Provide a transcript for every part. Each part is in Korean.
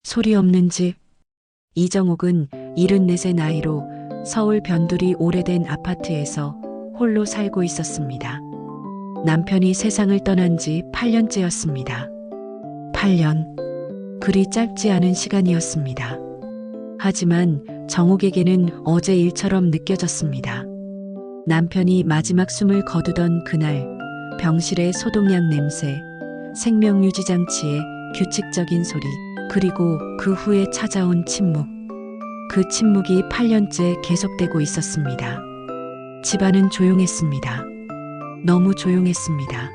소리 없는 집. 이정옥은 74세 나이로 서울 변두리 오래된 아파트에서 홀로 살고 있었습니다. 남편이 세상을 떠난 지 8년째였습니다. 8년. 그리 짧지 않은 시간이었습니다. 하지만 정옥에게는 어제 일처럼 느껴졌습니다. 남편이 마지막 숨을 거두던 그날, 병실의 소독약 냄새, 생명유지장치의 규칙적인 소리, 그리고 그 후에 찾아온 침묵. 그 침묵이 8년째 계속되고 있었습니다. 집안은 조용했습니다. 너무 조용했습니다.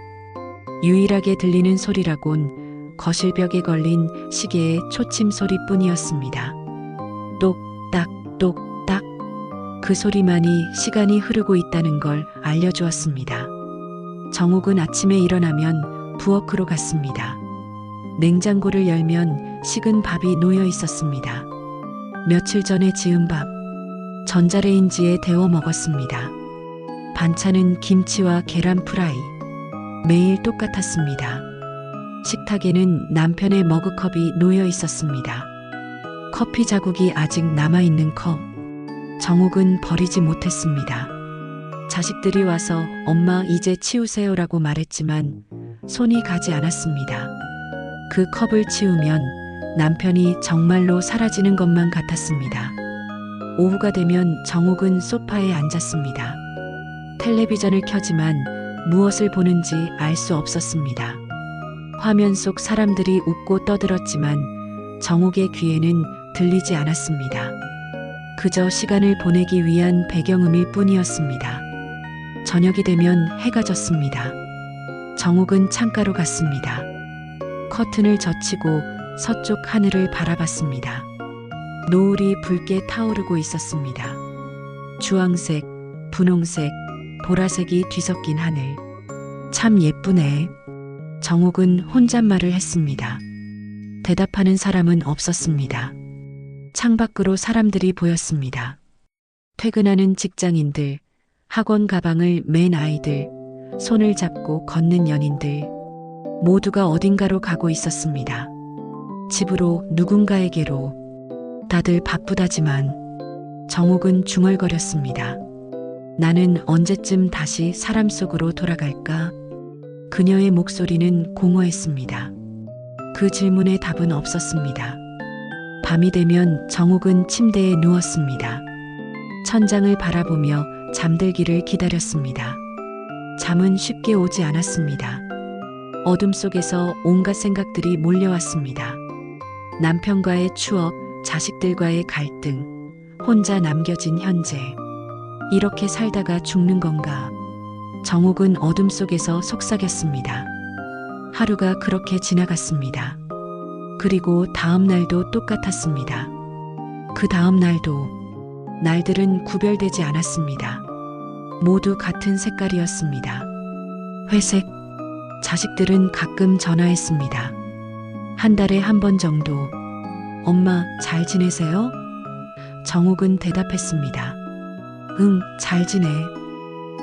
유일하게 들리는 소리라곤 거실벽에 걸린 시계의 초침 소리뿐이었습니다. 똑딱 똑딱. 그 소리만이 시간이 흐르고 있다는 걸 알려주었습니다. 정옥은 아침에 일어나면 부엌으로 갔습니다. 냉장고를 열면 식은 밥이 놓여 있었습니다. 며칠 전에 지은 밥, 전자레인지에 데워 먹었습니다. 반찬은 김치와 계란 프라이. 매일 똑같았습니다. 식탁에는 남편의 머그컵이 놓여 있었습니다. 커피 자국이 아직 남아있는 컵. 정옥은 버리지 못했습니다. 자식들이 와서 엄마 이제 치우세요라고 말했지만 손이 가지 않았습니다. 그 컵을 치우면 남편이 정말로 사라지는 것만 같았습니다. 오후가 되면 정옥은 소파에 앉았습니다. 텔레비전을 켜지만 무엇을 보는지 알 수 없었습니다. 화면 속 사람들이 웃고 떠들었지만 정옥의 귀에는 들리지 않았습니다. 그저 시간을 보내기 위한 배경음일 뿐이었습니다. 저녁이 되면 해가 졌습니다. 정옥은 창가로 갔습니다. 커튼을 젖히고 서쪽 하늘을 바라봤습니다. 노을이 붉게 타오르고 있었습니다. 주황색, 분홍색, 보라색이 뒤섞인 하늘. 참 예쁘네. 정옥은 혼잣말을 했습니다. 대답하는 사람은 없었습니다. 창밖으로 사람들이 보였습니다. 퇴근하는 직장인들, 학원 가방을 맨 아이들, 손을 잡고 걷는 연인들. 모두가 어딘가로 가고 있었습니다. 집으로, 누군가에게로. 다들 바쁘다지만 정옥은 중얼거렸습니다. 나는 언제쯤 다시 사람 속으로 돌아갈까? 그녀의 목소리는 공허했습니다. 그 질문에 답은 없었습니다. 밤이 되면 정옥은 침대에 누웠습니다. 천장을 바라보며 잠들기를 기다렸습니다. 잠은 쉽게 오지 않았습니다. 어둠 속에서 온갖 생각들이 몰려왔습니다. 남편과의 추억, 자식들과의 갈등, 혼자 남겨진 현재. 이렇게 살다가 죽는 건가? 정옥은 어둠 속에서 속삭였습니다. 하루가 그렇게 지나갔습니다. 그리고 다음 날도 똑같았습니다. 그 다음 날도. 날들은 구별되지 않았습니다. 모두 같은 색깔이었습니다. 회색. 자식들은 가끔 전화했습니다. 한 달에 한 번 정도. 엄마, 잘 지내세요? 정옥은 대답했습니다. 응, 잘 지내.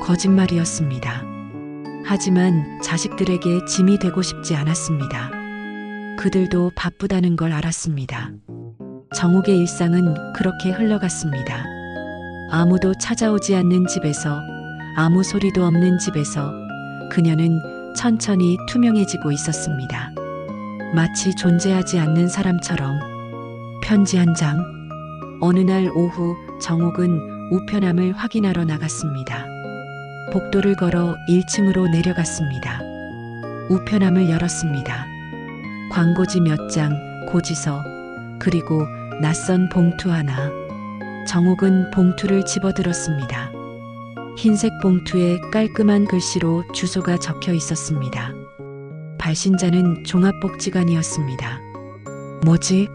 거짓말이었습니다. 하지만 자식들에게 짐이 되고 싶지 않았습니다. 그들도 바쁘다는 걸 알았습니다. 정옥의 일상은 그렇게 흘러갔습니다. 아무도 찾아오지 않는 집에서, 아무 소리도 없는 집에서 그녀는 천천히 투명해지고 있었습니다. 마치 존재하지 않는 사람처럼. 편지 한 장. 어느 날 오후 정옥은 우편함을 확인하러 나갔습니다. 복도를 걸어 1층으로 내려갔습니다. 우편함을 열었습니다. 광고지 몇 장, 고지서, 그리고 낯선 봉투 하나. 정옥은 봉투를 집어들었습니다. 흰색 봉투에 깔끔한 글씨로 주소가 적혀 있었습니다. 발신자는 종합복지관이었습니다. 뭐지?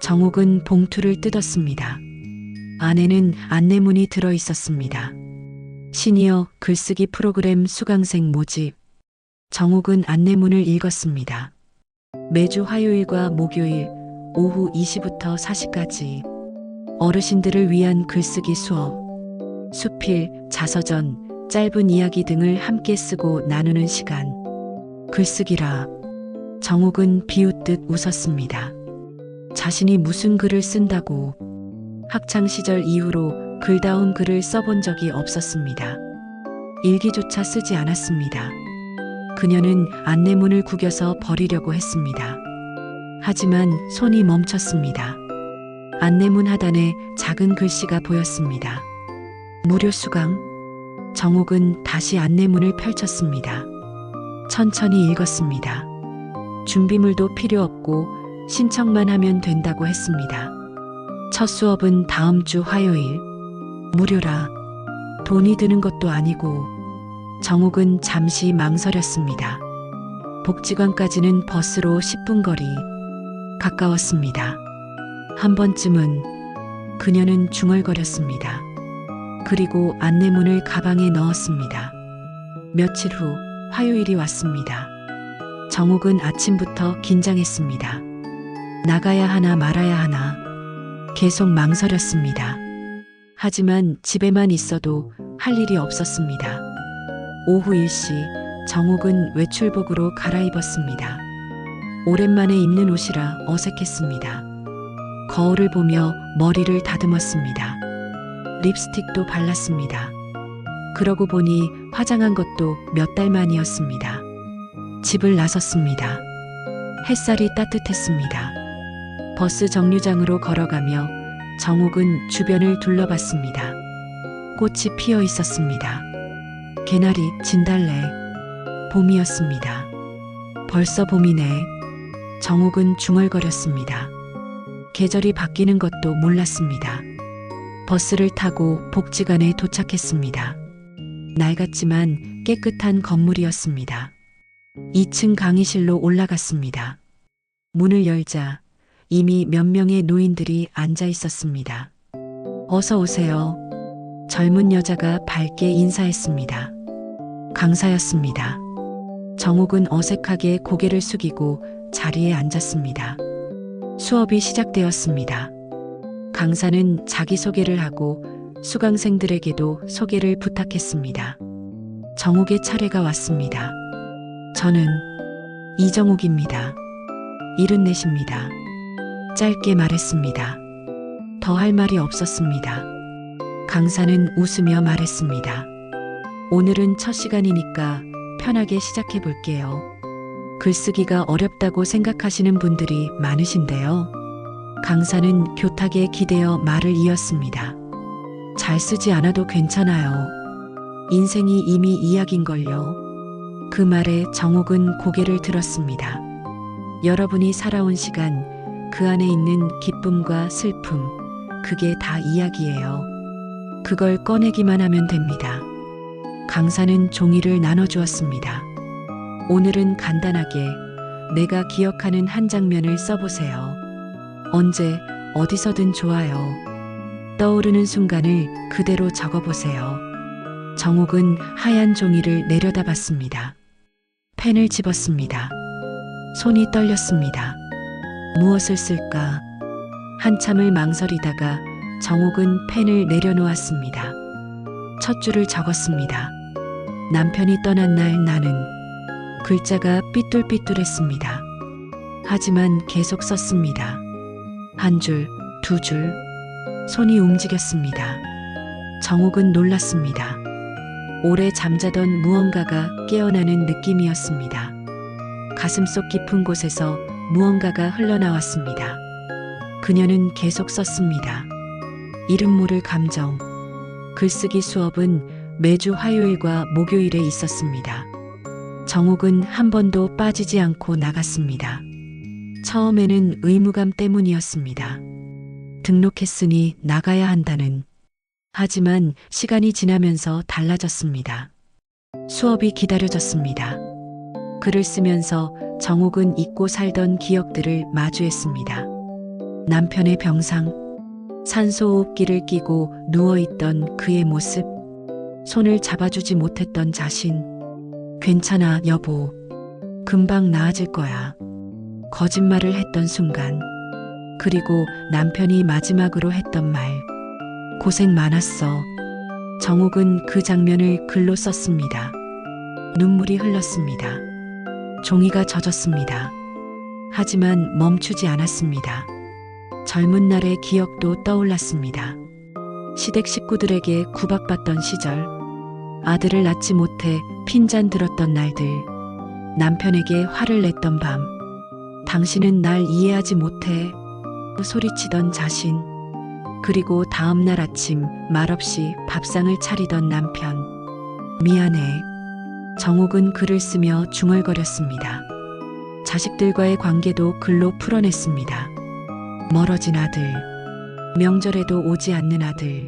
정옥은 봉투를 뜯었습니다. 안에는 안내문이 들어 있었습니다. 시니어 글쓰기 프로그램 수강생 모집. 정옥은 안내문을 읽었습니다. 매주 화요일과 목요일 오후 2시부터 4시까지 어르신들을 위한 글쓰기 수업. 수필, 자서전, 짧은 이야기 등을 함께 쓰고 나누는 시간. 글쓰기라. 정옥은 비웃듯 웃었습니다. 자신이 무슨 글을 쓴다고. 학창 시절 이후로 글다운 글을 써본 적이 없었습니다. 일기조차 쓰지 않았습니다. 그녀는 안내문을 구겨서 버리려고 했습니다. 하지만 손이 멈췄습니다. 안내문 하단에 작은 글씨가 보였습니다. 무료 수강. 정옥은 다시 안내문을 펼쳤습니다. 천천히 읽었습니다. 준비물도 필요 없고 신청만 하면 된다고 했습니다. 첫 수업은 다음 주 화요일. 무료라. 돈이 드는 것도 아니고. 정옥은 잠시 망설였습니다. 복지관까지는 버스로 10분 거리. 가까웠습니다. 한 번쯤은 그녀는 중얼거렸습니다. 그리고 안내문을 가방에 넣었습니다. 며칠 후 화요일이 왔습니다. 정옥은 아침부터 긴장했습니다. 나가야 하나 말아야 하나 계속 망설였습니다. 하지만 집에만 있어도 할 일이 없었습니다. 오후 1시 정옥은 외출복으로 갈아입었습니다. 오랜만에 입는 옷이라 어색했습니다. 거울을 보며 머리를 다듬었습니다. 립스틱도 발랐습니다. 그러고 보니 화장한 것도 몇 달 만이었습니다. 집을 나섰습니다. 햇살이 따뜻했습니다. 버스 정류장으로 걸어가며 정옥은 주변을 둘러봤습니다. 꽃이 피어 있었습니다. 개나리, 진달래, 봄이었습니다. 벌써 봄이네. 정옥은 중얼거렸습니다. 계절이 바뀌는 것도 몰랐습니다. 버스를 타고 복지관에 도착했습니다. 낡았지만 깨끗한 건물이었습니다. 2층 강의실로 올라갔습니다. 문을 열자 이미 몇 명의 노인들이 앉아 있었습니다. 어서 오세요. 젊은 여자가 밝게 인사했습니다. 강사였습니다. 정옥은 어색하게 고개를 숙이고 자리에 앉았습니다. 수업이 시작되었습니다. 강사는 자기소개를 하고 수강생들에게도 소개를 부탁했습니다. 정옥의 차례가 왔습니다. 저는 이정옥입니다. 74입니다. 짧게 말했습니다. 더 할 말이 없었습니다. 강사는 웃으며 말했습니다. 오늘은 첫 시간이니까 편하게 시작해 볼게요. 글쓰기가 어렵다고 생각하시는 분들이 많으신데요. 강사는 교탁에 기대어 말을 이었습니다. 잘 쓰지 않아도 괜찮아요. 인생이 이미 이야기인걸요. 그 말에 정옥은 고개를 들었습니다. 여러분이 살아온 시간, 그 안에 있는 기쁨과 슬픔, 그게 다 이야기예요. 그걸 꺼내기만 하면 됩니다. 강사는 종이를 나눠주었습니다. 오늘은 간단하게 내가 기억하는 한 장면을 써보세요. 언제, 어디서든 좋아요. 떠오르는 순간을 그대로 적어보세요. 정옥은 하얀 종이를 내려다봤습니다. 펜을 집었습니다. 손이 떨렸습니다. 무엇을 쓸까? 한참을 망설이다가 정옥은 펜을 내려놓았습니다. 첫 줄을 적었습니다. 남편이 떠난 날 나는. 글자가 삐뚤삐뚤했습니다. 하지만 계속 썼습니다. 한 줄, 두 줄. 손이 움직였습니다. 정옥은 놀랐습니다. 오래 잠자던 무언가가 깨어나는 느낌이었습니다. 가슴속 깊은 곳에서 무언가가 흘러나왔습니다. 그녀는 계속 썼습니다. 이름 모를 감정. 글쓰기 수업은 매주 화요일과 목요일에 있었습니다. 정옥은 한 번도 빠지지 않고 나갔습니다. 처음에는 의무감 때문이었습니다. 등록했으니 나가야 한다는. 하지만 시간이 지나면서 달라졌습니다. 수업이 기다려졌습니다. 글을 쓰면서 정옥은 잊고 살던 기억들을 마주했습니다. 남편의 병상, 산소호흡기를 끼고 누워있던 그의 모습, 손을 잡아주지 못했던 자신. 괜찮아, 여보. 금방 나아질 거야. 거짓말을 했던 순간. 그리고 남편이 마지막으로 했던 말. 고생 많았어. 정옥은 그 장면을 글로 썼습니다. 눈물이 흘렀습니다. 종이가 젖었습니다. 하지만 멈추지 않았습니다. 젊은 날의 기억도 떠올랐습니다. 시댁 식구들에게 구박받던 시절, 아들을 낳지 못해 핀잔 들었던 날들, 남편에게 화를 냈던 밤, 당신은 날 이해하지 못해 소리치던 자신, 그리고 다음 날 아침 말없이 밥상을 차리던 남편. 미안해. 정옥은 글을 쓰며 중얼거렸습니다. 자식들과의 관계도 글로 풀어냈습니다. 멀어진 아들, 명절에도 오지 않는 아들,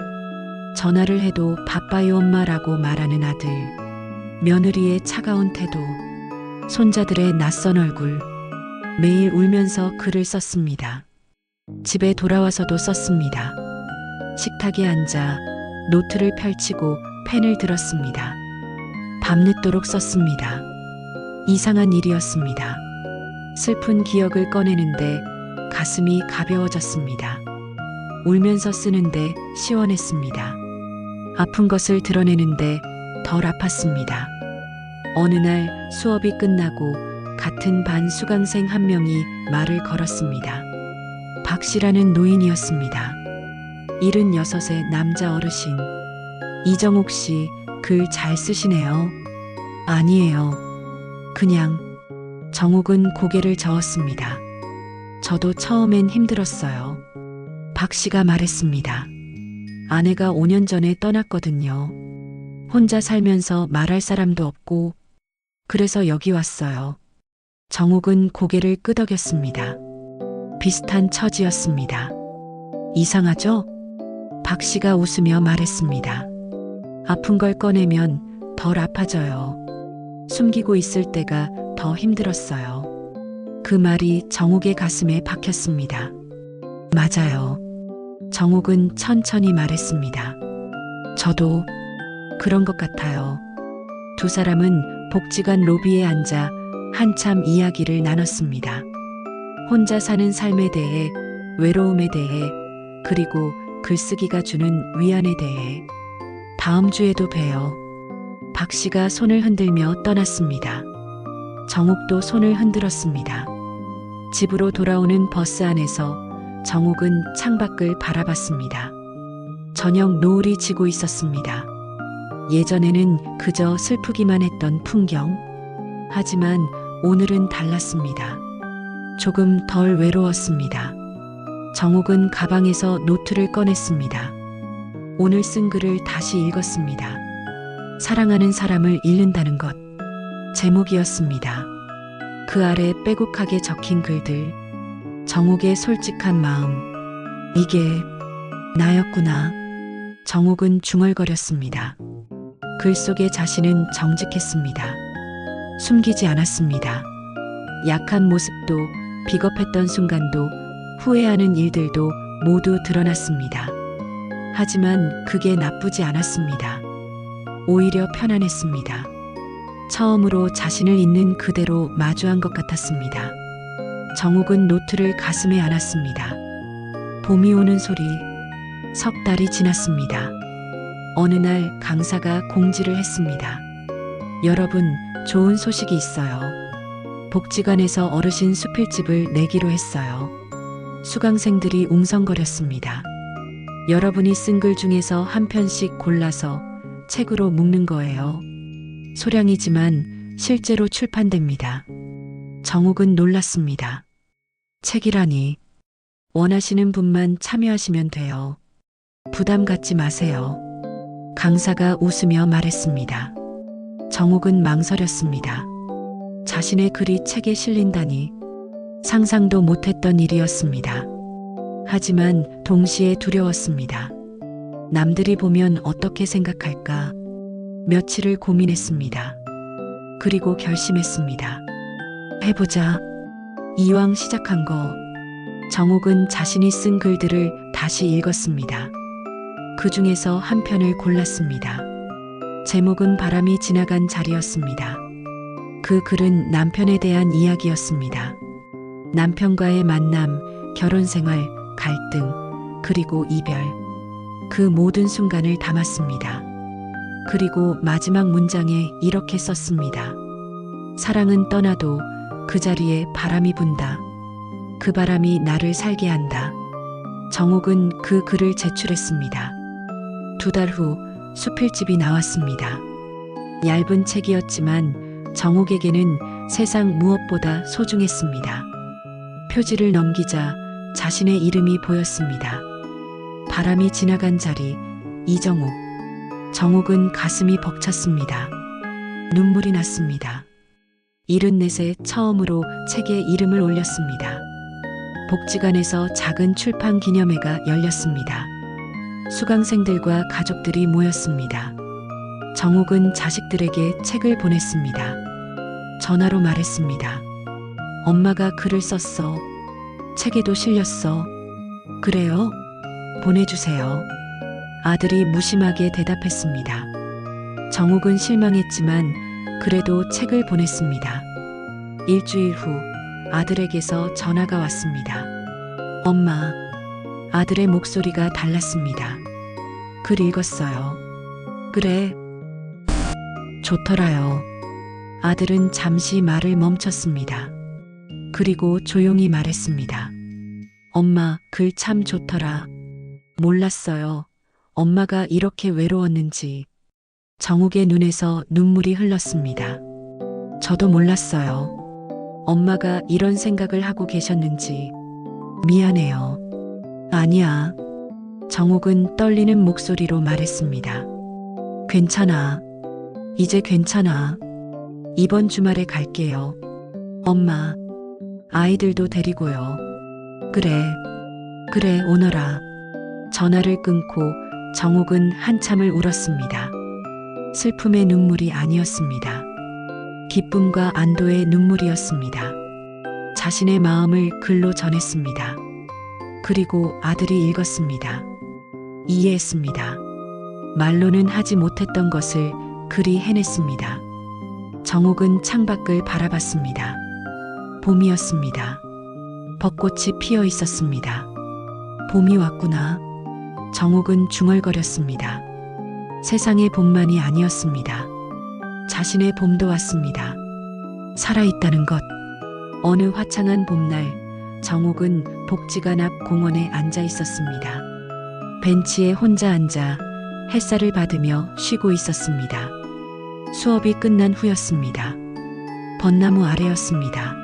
전화를 해도 바빠요 엄마라고 말하는 아들, 며느리의 차가운 태도, 손자들의 낯선 얼굴, 매일 울면서 글을 썼습니다. 집에 돌아와서도 썼습니다. 식탁에 앉아 노트를 펼치고 펜을 들었습니다. 밤늦도록 썼습니다. 이상한 일이었습니다. 슬픈 기억을 꺼내는데 가슴이 가벼워졌습니다. 울면서 쓰는데 시원했습니다. 아픈 것을 드러내는데 덜 아팠습니다. 어느 날 수업이 끝나고 같은 반 수강생 한 명이 말을 걸었습니다. 박 씨라는 노인이었습니다. 76의 남자 어르신. 이정옥 씨, 글 잘 쓰시네요. 아니에요. 그냥. 정옥은 고개를 저었습니다. 저도 처음엔 힘들었어요. 박 씨가 말했습니다. 아내가 5년 전에 떠났거든요. 혼자 살면서 말할 사람도 없고, 그래서 여기 왔어요. 정옥은 고개를 끄덕였습니다. 비슷한 처지였습니다. 이상하죠? 박 씨가 웃으며 말했습니다. 아픈 걸 꺼내면 덜 아파져요. 숨기고 있을 때가 더 힘들었어요. 그 말이 정옥의 가슴에 박혔습니다. 맞아요. 정옥은 천천히 말했습니다. 저도 그런 것 같아요. 두 사람은 복지관 로비에 앉아 한참 이야기를 나눴습니다. 혼자 사는 삶에 대해, 외로움에 대해, 그리고 글쓰기가 주는 위안에 대해. 다음 주에도 봬요. 박 씨가 손을 흔들며 떠났습니다. 정옥도 손을 흔들었습니다. 집으로 돌아오는 버스 안에서 정옥은 창밖을 바라봤습니다. 저녁 노을이 지고 있었습니다. 예전에는 그저 슬프기만 했던 풍경. 하지만 오늘은 달랐습니다. 조금 덜 외로웠습니다. 정옥은 가방에서 노트를 꺼냈습니다. 오늘 쓴 글을 다시 읽었습니다. 사랑하는 사람을 잃는다는 것. 제목이었습니다. 그 아래 빼곡하게 적힌 글들. 정옥의 솔직한 마음. 이게 나였구나. 정옥은 중얼거렸습니다. 글 속의 자신은 정직했습니다. 숨기지 않았습니다. 약한 모습도, 비겁했던 순간도, 후회하는 일들도 모두 드러났습니다. 하지만 그게 나쁘지 않았습니다. 오히려 편안했습니다. 처음으로 자신을 있는 그대로 마주한 것 같았습니다. 정옥은 노트를 가슴에 안았습니다. 봄이 오는 소리. 석 달이 지났습니다. 어느 날 강사가 공지를 했습니다. 여러분, 좋은 소식이 있어요. 복지관에서 어르신 수필집을 내기로 했어요. 수강생들이 웅성거렸습니다. 여러분이 쓴 글 중에서 한 편씩 골라서 책으로 묶는 거예요. 소량이지만 실제로 출판됩니다. 정옥은 놀랐습니다. 책이라니. 원하시는 분만 참여하시면 돼요. 부담 갖지 마세요. 강사가 웃으며 말했습니다. 정옥은 망설였습니다. 자신의 글이 책에 실린다니. 상상도 못했던 일이었습니다. 하지만 동시에 두려웠습니다. 남들이 보면 어떻게 생각할까? 며칠을 고민했습니다. 그리고 결심했습니다. 해보자. 이왕 시작한 거. 정옥은 자신이 쓴 글들을 다시 읽었습니다. 그 중에서 한 편을 골랐습니다. 제목은 바람이 지나간 자리였습니다. 그 글은 남편에 대한 이야기였습니다. 남편과의 만남, 결혼 생활, 갈등, 그리고 이별. 그 모든 순간을 담았습니다. 그리고 마지막 문장에 이렇게 썼습니다. 사랑은 떠나도 그 자리에 바람이 분다. 그 바람이 나를 살게 한다. 정옥은 그 글을 제출했습니다. 2달 후 수필집이 나왔습니다. 얇은 책이었지만 정옥에게는 세상 무엇보다 소중했습니다. 표지를 넘기자 자신의 이름이 보였습니다. 바람이 지나간 자리, 이정옥. 정옥은 가슴이 벅찼습니다. 눈물이 났습니다. 74세 처음으로 책에 이름을 올렸습니다. 복지관에서 작은 출판 기념회가 열렸습니다. 수강생들과 가족들이 모였습니다. 정옥은 자식들에게 책을 보냈습니다. 전화로 말했습니다. 엄마가 글을 썼어. 책에도 실렸어. 그래요? 보내주세요. 아들이 무심하게 대답했습니다. 정옥은 실망했지만 그래도 책을 보냈습니다. 일주일 후 아들에게서 전화가 왔습니다. 엄마, 아들의 목소리가 달랐습니다. 글 읽었어요. 그래. 좋더라요. 아들은 잠시 말을 멈췄습니다. 그리고 조용히 말했습니다. 엄마, 글 참 좋더라. 몰랐어요. 엄마가 이렇게 외로웠는지. 정옥의 눈에서 눈물이 흘렀습니다. 저도 몰랐어요. 엄마가 이런 생각을 하고 계셨는지. 미안해요. 아니야. 정옥은 떨리는 목소리로 말했습니다. 괜찮아. 이제 괜찮아. 이번 주말에 갈게요. 엄마, 아이들도 데리고요. 그래, 오너라. 전화를 끊고 정옥은 한참을 울었습니다. 슬픔의 눈물이 아니었습니다. 기쁨과 안도의 눈물이었습니다. 자신의 마음을 글로 전했습니다. 그리고 아들이 읽었습니다. 이해했습니다. 말로는 하지 못했던 것을 글이 해냈습니다. 정옥은 창밖을 바라봤습니다. 봄이었습니다. 벚꽃이 피어 있었습니다. 봄이 왔구나. 정옥은 중얼거렸습니다. 세상의 봄만이 아니었습니다. 자신의 봄도 왔습니다. 살아있다는 것. 어느 화창한 봄날, 정옥은 복지관 앞 공원에 앉아 있었습니다. 벤치에 혼자 앉아 햇살을 받으며 쉬고 있었습니다. 수업이 끝난 후였습니다. 벚나무 아래였습니다.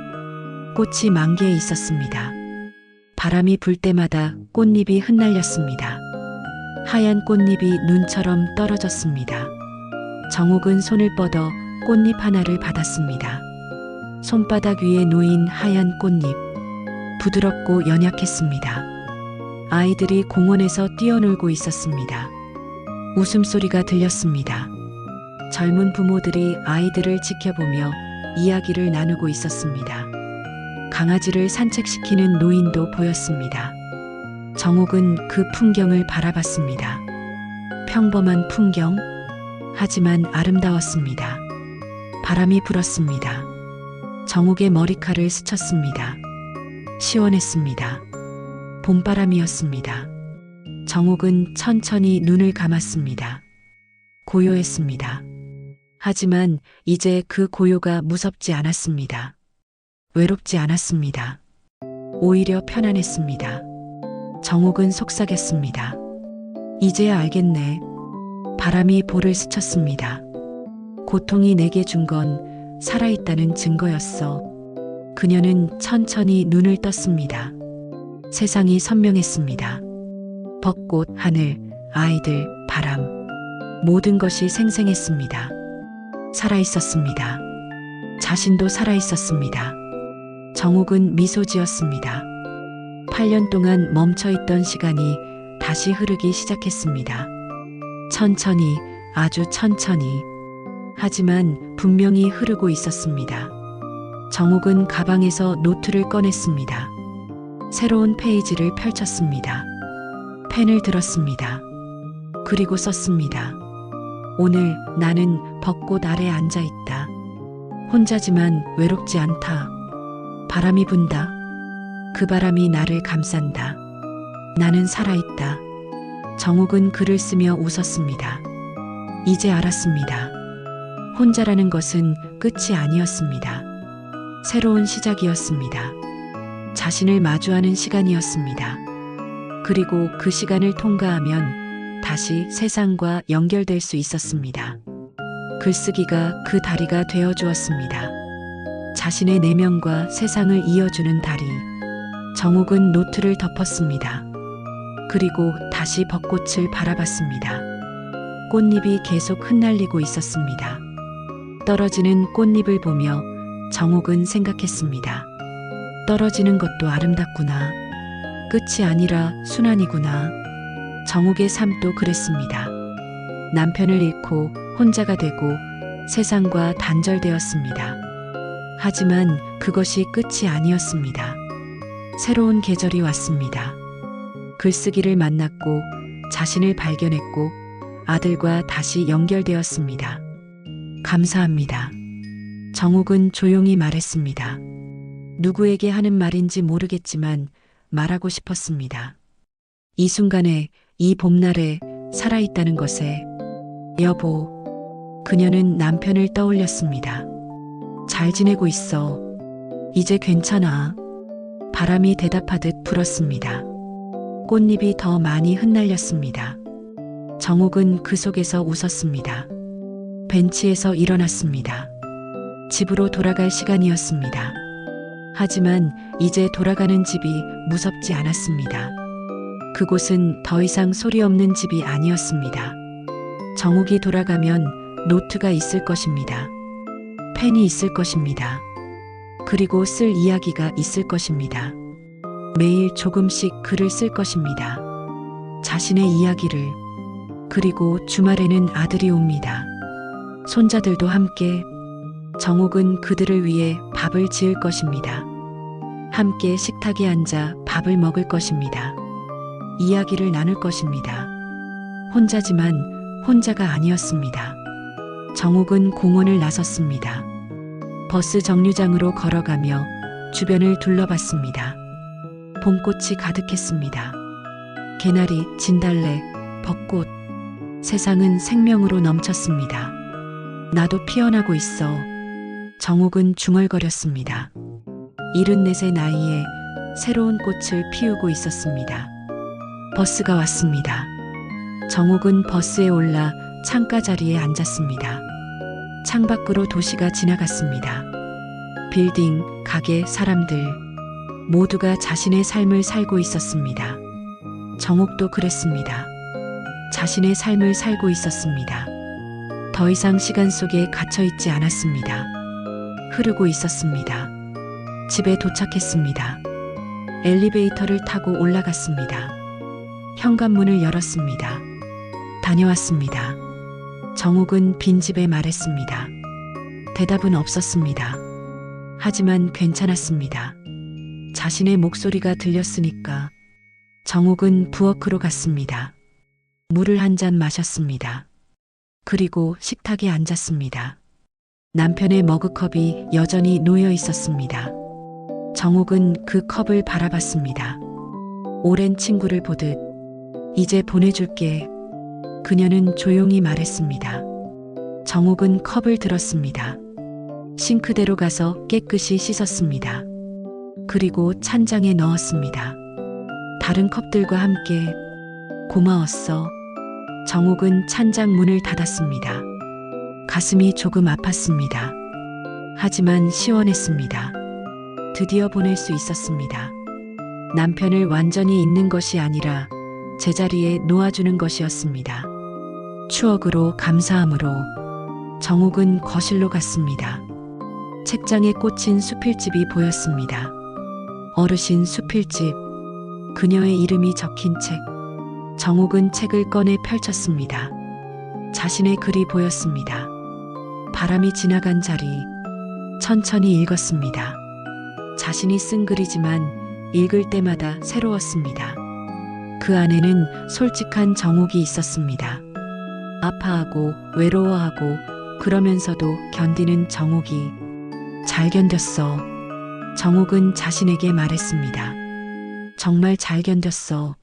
꽃이 만개해 있었습니다. 바람이 불 때마다 꽃잎이 흩날렸습니다. 하얀 꽃잎이 눈처럼 떨어졌습니다. 정옥은 손을 뻗어 꽃잎 하나를 받았습니다. 손바닥 위에 놓인 하얀 꽃잎. 부드럽고 연약했습니다. 아이들이 공원에서 뛰어놀고 있었습니다. 웃음소리가 들렸습니다. 젊은 부모들이 아이들을 지켜보며 이야기를 나누고 있었습니다. 강아지를 산책시키는 노인도 보였습니다. 정옥은 그 풍경을 바라봤습니다. 평범한 풍경, 하지만 아름다웠습니다. 바람이 불었습니다. 정옥의 머리칼을 스쳤습니다. 시원했습니다. 봄바람이었습니다. 정옥은 천천히 눈을 감았습니다. 고요했습니다. 하지만 이제 그 고요가 무섭지 않았습니다. 외롭지 않았습니다. 오히려 편안했습니다. 정옥은 속삭였습니다. 이제야 알겠네. 바람이 볼을 스쳤습니다. 고통이 내게 준 건 살아있다는 증거였어. 그녀는 천천히 눈을 떴습니다. 세상이 선명했습니다. 벚꽃, 하늘, 아이들, 바람. 모든 것이 생생했습니다. 살아있었습니다. 자신도 살아있었습니다. 정옥은 미소 지었습니다. 8년 동안 멈춰있던 시간이 다시 흐르기 시작했습니다. 천천히, 아주 천천히. 하지만 분명히 흐르고 있었습니다. 정옥은 가방에서 노트를 꺼냈습니다. 새로운 페이지를 펼쳤습니다. 펜을 들었습니다. 그리고 썼습니다. 오늘 나는 벚꽃 아래 앉아 있다. 혼자지만 외롭지 않다. 바람이 분다. 그 바람이 나를 감싼다. 나는 살아있다. 정옥은 글을 쓰며 웃었습니다. 이제 알았습니다. 혼자라는 것은 끝이 아니었습니다. 새로운 시작이었습니다. 자신을 마주하는 시간이었습니다. 그리고 그 시간을 통과하면 다시 세상과 연결될 수 있었습니다. 글쓰기가 그 다리가 되어 주었습니다. 자신의 내면과 세상을 이어주는 다리. 정욱은 노트를 덮었습니다. 그리고 다시 벚꽃을 바라봤습니다. 꽃잎이 계속 흩날리고 있었습니다. 떨어지는 꽃잎을 보며 정욱은 생각했습니다. 떨어지는 것도 아름답구나. 끝이 아니라 순환이구나. 정욱의 삶도 그랬습니다. 남편을 잃고 혼자가 되고 세상과 단절되었습니다. 하지만 그것이 끝이 아니었습니다. 새로운 계절이 왔습니다. 글쓰기를 만났고 자신을 발견했고 아들과 다시 연결되었습니다. 감사합니다. 정욱은 조용히 말했습니다. 누구에게 하는 말인지 모르겠지만 말하고 싶었습니다. 이 순간에, 이 봄날에 살아있다는 것에. 여보. 그녀는 남편을 떠올렸습니다. 잘 지내고 있어. 이제 괜찮아. 바람이 대답하듯 불었습니다. 꽃잎이 더 많이 흩날렸습니다. 정욱은 그 속에서 웃었습니다. 벤치에서 일어났습니다. 집으로 돌아갈 시간이었습니다. 하지만 이제 돌아가는 집이 무섭지 않았습니다. 그곳은 더 이상 소리 없는 집이 아니었습니다. 정욱이 돌아가면 노트가 있을 것입니다. 펜이 있을 것입니다. 그리고 쓸 이야기가 있을 것입니다. 매일 조금씩 글을 쓸 것입니다. 자신의 이야기를. 그리고 주말에는 아들이 옵니다. 손자들도 함께. 정욱은 그들을 위해 밥을 지을 것입니다. 함께 식탁에 앉아 밥을 먹을 것입니다. 이야기를 나눌 것입니다. 혼자지만 혼자가 아니었습니다. 정욱은 공원을 나섰습니다. 버스 정류장으로 걸어가며 주변을 둘러봤습니다. 봄꽃이 가득했습니다. 개나리, 진달래, 벚꽃. 세상은 생명으로 넘쳤습니다. 나도 피어나고 있어. 정욱은 중얼거렸습니다. 74의 나이에 새로운 꽃을 피우고 있었습니다. 버스가 왔습니다. 정욱은 버스에 올라 창가 자리에 앉았습니다. 창밖으로 도시가 지나갔습니다. 빌딩, 가게, 사람들 모두가 자신의 삶을 살고 있었습니다. 정욱도 그랬습니다. 자신의 삶을 살고 있었습니다. 더 이상 시간 속에 갇혀 있지 않았습니다. 흐르고 있었습니다. 집에 도착했습니다. 엘리베이터를 타고 올라갔습니다. 현관문을 열었습니다. 다녀왔습니다. 정욱은 빈집에 말했습니다. 대답은 없었습니다. 하지만 괜찮았습니다. 자신의 목소리가 들렸으니까. 정욱은 부엌으로 갔습니다. 물을 한 잔 마셨습니다. 그리고 식탁에 앉았습니다. 남편의 머그컵이 여전히 놓여 있었습니다. 정욱은 그 컵을 바라봤습니다. 오랜 친구를 보듯. 이제 보내줄게. 그녀는 조용히 말했습니다. 정욱은 컵을 들었습니다. 싱크대로 가서 깨끗이 씻었습니다. 그리고 찬장에 넣었습니다. 다른 컵들과 함께. 고마웠어. 정욱은 찬장 문을 닫았습니다. 가슴이 조금 아팠습니다. 하지만 시원했습니다. 드디어 보낼 수 있었습니다. 남편을 완전히 잊는 것이 아니라 제자리에 놓아주는 것이었습니다. 추억으로, 감사함으로. 정욱은 거실로 갔습니다. 책장에 꽂힌 수필집이 보였습니다. 어르신 수필집. 그녀의 이름이 적힌 책. 정욱은 책을 꺼내 펼쳤습니다. 자신의 글이 보였습니다. 바람이 지나간 자리. 천천히 읽었습니다. 자신이 쓴 글이지만 읽을 때마다 새로웠습니다. 그 안에는 솔직한 정욱이 있었습니다. 아파하고 외로워하고 그러면서도 견디는 정욱이. 잘 견뎠어. 정욱은 자신에게 말했습니다. 정말 잘 견뎠어.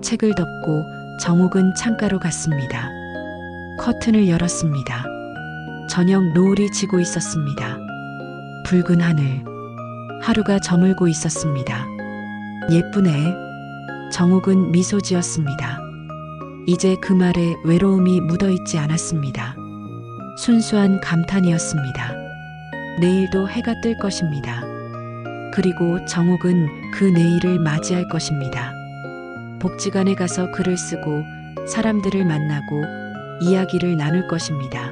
책을 덮고 정욱은 창가로 갔습니다. 커튼을 열었습니다. 저녁 노을이 지고 있었습니다. 붉은 하늘. 하루가 저물고 있었습니다. 예쁘네. 정욱은 미소 지었습니다. 이제 그 말에 외로움이 묻어있지 않았습니다. 순수한 감탄이었습니다. 내일도 해가 뜰 것입니다. 그리고 정욱은 그 내일을 맞이할 것입니다. 복지관에 가서 글을 쓰고 사람들을 만나고 이야기를 나눌 것입니다.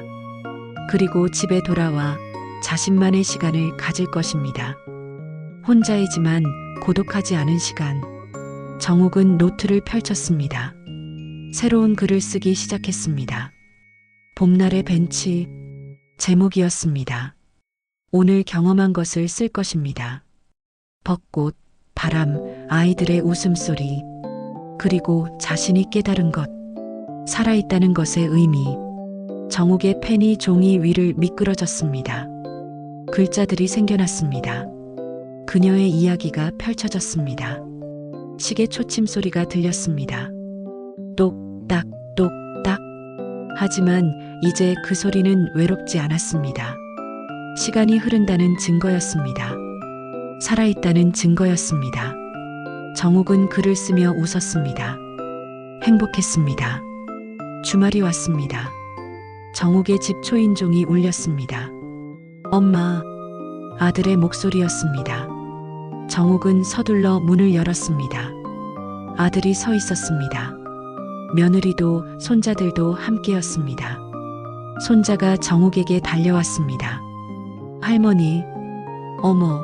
그리고 집에 돌아와 자신만의 시간을 가질 것입니다. 혼자이지만 고독하지 않은 시간. 정욱은 노트를 펼쳤습니다. 새로운 글을 쓰기 시작했습니다. 봄날의 벤치. 제목이었습니다. 오늘 경험한 것을 쓸 것입니다. 벚꽃, 바람, 아이들의 웃음소리, 그리고 자신이 깨달은 것, 살아있다는 것의 의미. 정욱의 펜이 종이 위를 미끄러졌습니다. 글자들이 생겨났습니다. 그녀의 이야기가 펼쳐졌습니다. 시계 초침 소리가 들렸습니다. 똑딱, 똑딱. 하지만 이제 그 소리는 외롭지 않았습니다. 시간이 흐른다는 증거였습니다. 살아있다는 증거였습니다. 정욱은 글을 쓰며 웃었습니다. 행복했습니다. 주말이 왔습니다. 정욱의 집 초인종이 울렸습니다. 엄마, 아들의 목소리였습니다. 정욱은 서둘러 문을 열었습니다. 아들이 서 있었습니다. 며느리도 손자들도 함께였습니다. 손자가 정욱에게 달려왔습니다. 할머니, 어머,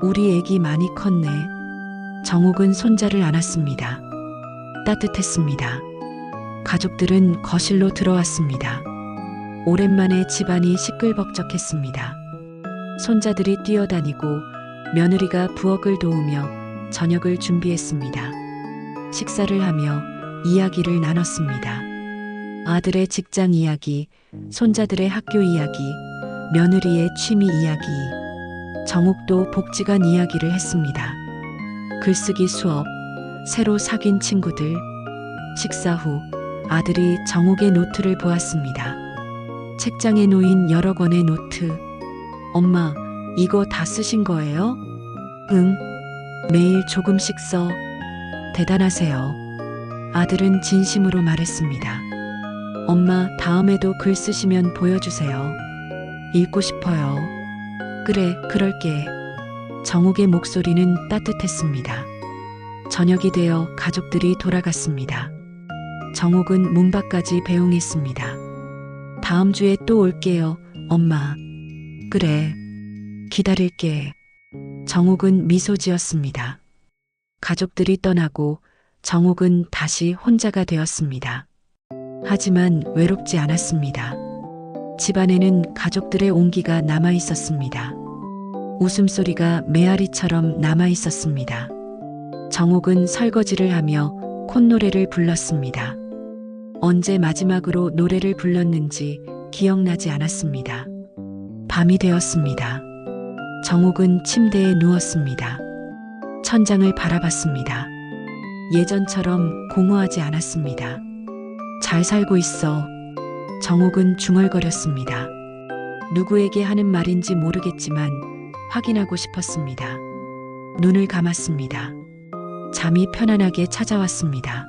우리 애기 많이 컸네. 정욱은 손자를 안았습니다. 따뜻했습니다. 가족들은 거실로 들어왔습니다. 오랜만에 집안이 시끌벅적했습니다. 손자들이 뛰어다니고 며느리가 부엌을 도우며 저녁을 준비했습니다. 식사를 하며 이야기를 나눴습니다. 아들의 직장 이야기, 손자들의 학교 이야기, 며느리의 취미 이야기. 정욱도 복지관 이야기를 했습니다. 글쓰기 수업, 새로 사귄 친구들. 식사 후 아들이 정욱의 노트를 보았습니다. 책장에 놓인 여러 권의 노트. 엄마, 이거 다 쓰신 거예요? 응. 매일 조금씩 써. 대단하세요. 아들은 진심으로 말했습니다. 엄마, 다음에도 글 쓰시면 보여주세요. 읽고 싶어요. 그래, 그럴게. 정욱의 목소리는 따뜻했습니다. 저녁이 되어 가족들이 돌아갔습니다. 정욱은 문 밖까지 배웅했습니다. 다음 주에 또 올게요, 엄마. 그래, 기다릴게. 정욱은 미소 지었습니다. 가족들이 떠나고 정욱은 다시 혼자가 되었습니다. 하지만 외롭지 않았습니다. 집안에는 가족들의 온기가 남아 있었습니다. 웃음소리가 메아리처럼 남아 있었습니다. 정욱은 설거지를 하며 콧노래를 불렀습니다. 언제 마지막으로 노래를 불렀는지 기억나지 않았습니다. 밤이 되었습니다. 정욱은 침대에 누웠습니다. 천장을 바라봤습니다. 예전처럼 공허하지 않았습니다. 잘 살고 있어. 정욱은 중얼거렸습니다. 누구에게 하는 말인지 모르겠지만 확인하고 싶었습니다. 눈을 감았습니다. 잠이 편안하게 찾아왔습니다.